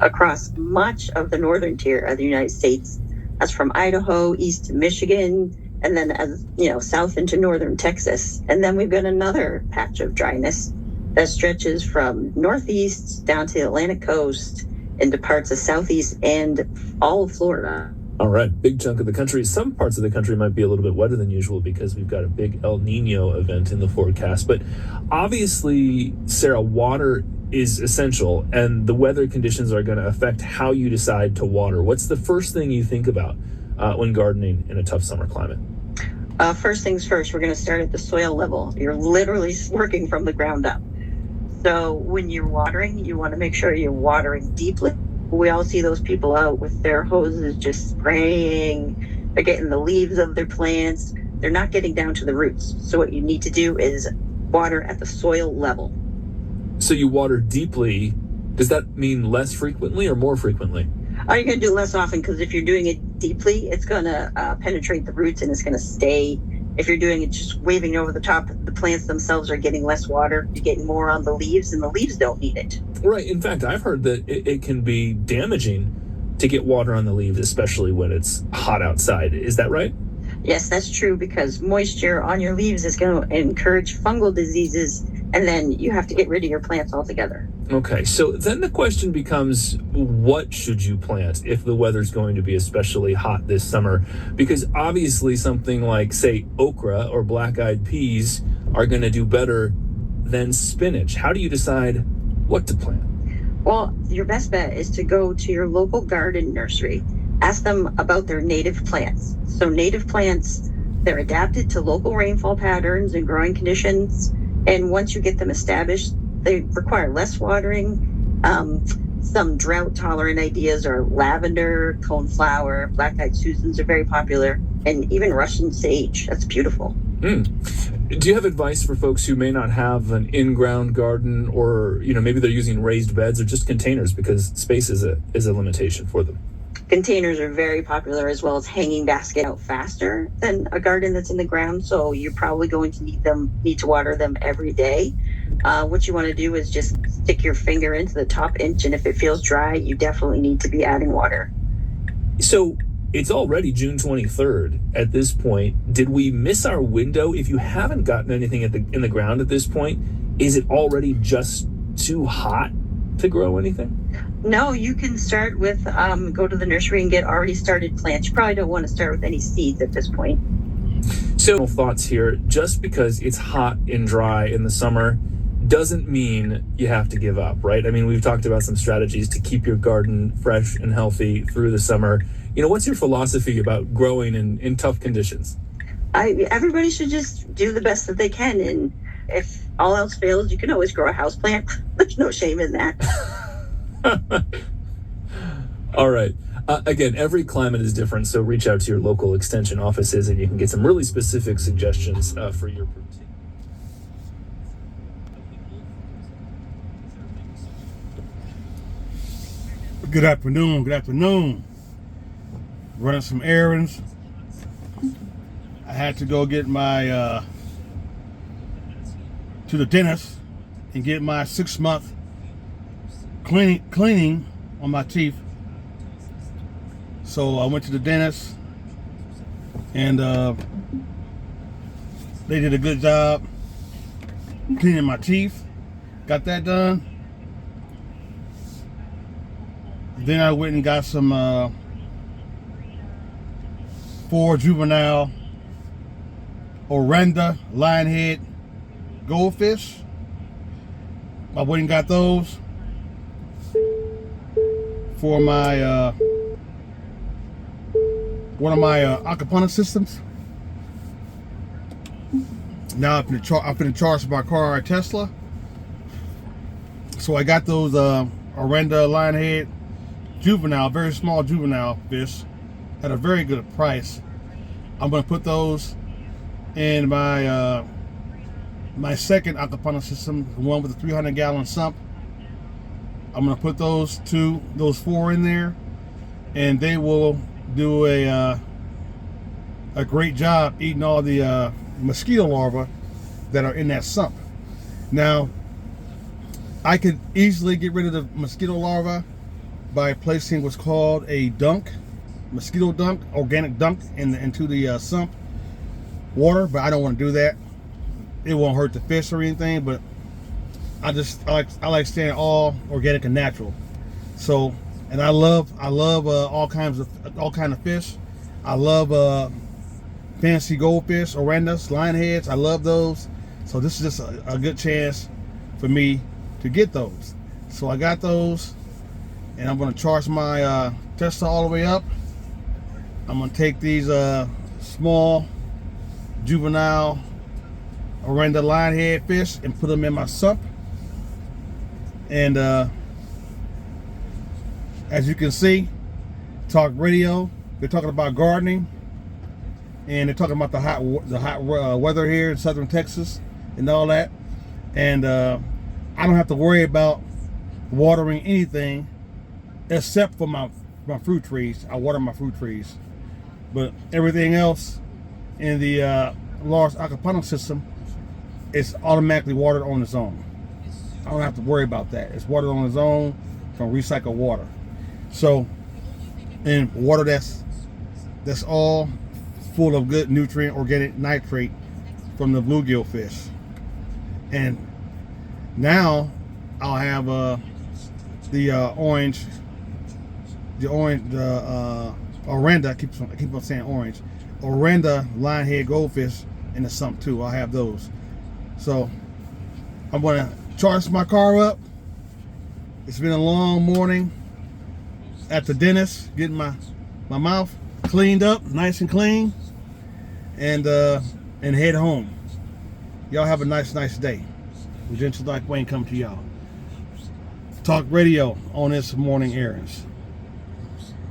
across much of the northern tier of the United States. That's from Idaho east to Michigan, and then south into northern Texas. And then we've got another patch of dryness that stretches from northeast down to the Atlantic coast into parts of southeast and all of Florida. All right, big chunk of the country. Some parts of the country might be a little bit wetter than usual because we've got a big El Nino event in the forecast. But obviously, Sarah, water is essential, and the weather conditions are going to affect how you decide to water. What's the first thing you think about when gardening in a tough summer climate? First things first, we're going to start at the soil level. You're literally working from the ground up. So when you're watering, you want to make sure you're watering deeply. We all see those people out with their hoses just spraying. They're getting the leaves of their plants. They're not getting down to the roots. So what you need to do is water at the soil level. So you water deeply. Does that mean less frequently or more frequently? You're going to do less often, because if you're doing it deeply, it's going to penetrate the roots and it's going to stay. If you're doing it just waving over the top, the plants themselves are getting less water. You're getting more on the leaves, and the leaves don't need it. Right. In fact, I've heard that it can be damaging to get water on the leaves, especially when it's hot outside. Is that right? Yes, that's true, because moisture on your leaves is going to encourage fungal diseases, and then you have to get rid of your plants altogether. Okay, so then the question becomes, what should you plant if the weather's going to be especially hot this summer? Because obviously something like, say, okra or black-eyed peas are going to do better than spinach. How do you decide what to plant? Well, your best bet is to go to your local garden nursery. Ask them about their native plants. So native plants, they're adapted to local rainfall patterns and growing conditions. And once you get them established, they require less watering. Some drought-tolerant ideas are lavender, coneflower, black-eyed Susans are very popular, and even Russian sage. That's beautiful. Do you have advice for folks who may not have an in-ground garden, or maybe they're using raised beds or just containers because space is a limitation for them? Containers are very popular, as well as hanging basket out faster than a garden that's in the ground. So you're probably going to need to water them every day. What you want to do is just stick your finger into the top inch, and if it feels dry, you definitely need to be adding water. So it's already June 23rd at this point. Did we miss our window? If you haven't gotten anything in the ground at this point, is it already just too hot to grow anything? No, you can start with go to the nursery and get already started plants. You probably don't want to start with any seeds at this point. So thoughts here, just because it's hot and dry in the summer doesn't mean you have to give up, right? I mean, we've talked about some strategies to keep your garden fresh and healthy through the summer. What's your philosophy about growing in tough conditions? Everybody should just do the best that they can, and if all else fails, you can always grow a houseplant. There's no shame in that. All right. Again, every climate is different, so reach out to your local extension offices and you can get some really specific suggestions for your particular. Good afternoon. Running some errands. I had to go get my to the dentist and get my 6-month cleaning on my teeth. So I went to the dentist, and they did a good job cleaning my teeth. Got that done. Then I went and got some 4 juvenile Orenda lionhead goldfish. I went and got those for my one of my aquaponics systems. Now I'm finna charge my car a Tesla. So I got those Orenda lionhead juvenile, very small juvenile fish at a very good price. I'm gonna put those in my my second aquaponics system, the one with the 300-gallon sump. I'm gonna put those 4 in there, and they will do a great job eating all the mosquito larvae that are in that sump. Now, I could easily get rid of the mosquito larvae by placing what's called a dunk, mosquito dunk, organic dunk into the sump water, but I don't want to do that. It won't hurt the fish or anything, but I like staying all organic and natural. So, and I love all kind of fish. I love fancy goldfish, orandas, lionheads. I love those. So this is just a good chance for me to get those. So I got those, and I'm going to charge my Tesla all the way up. I'm going to take these small juvenile oranda lionhead fish and put them in my sump. And as you can see, talk radio, they're talking about gardening, and they're talking about the hot weather here in southern Texas and all that. And I don't have to worry about watering anything except for my fruit trees. I water my fruit trees, but everything else in the large aquaponic system is automatically watered on its own. I don't have to worry about that. It's watered on its own from recycled water. So, and water that's all full of good nutrient, organic nitrate from the bluegill fish. And now I'll have the oranda. I keep on saying orange. Oranda lionhead goldfish in the sump too. I'll have those. So I'm gonna charge my car up. It's been a long morning at the dentist, getting my mouth cleaned up, nice and clean, and head home. Y'all have a nice day. Gentle Like Wayne come to y'all. Talk radio on this morning errands.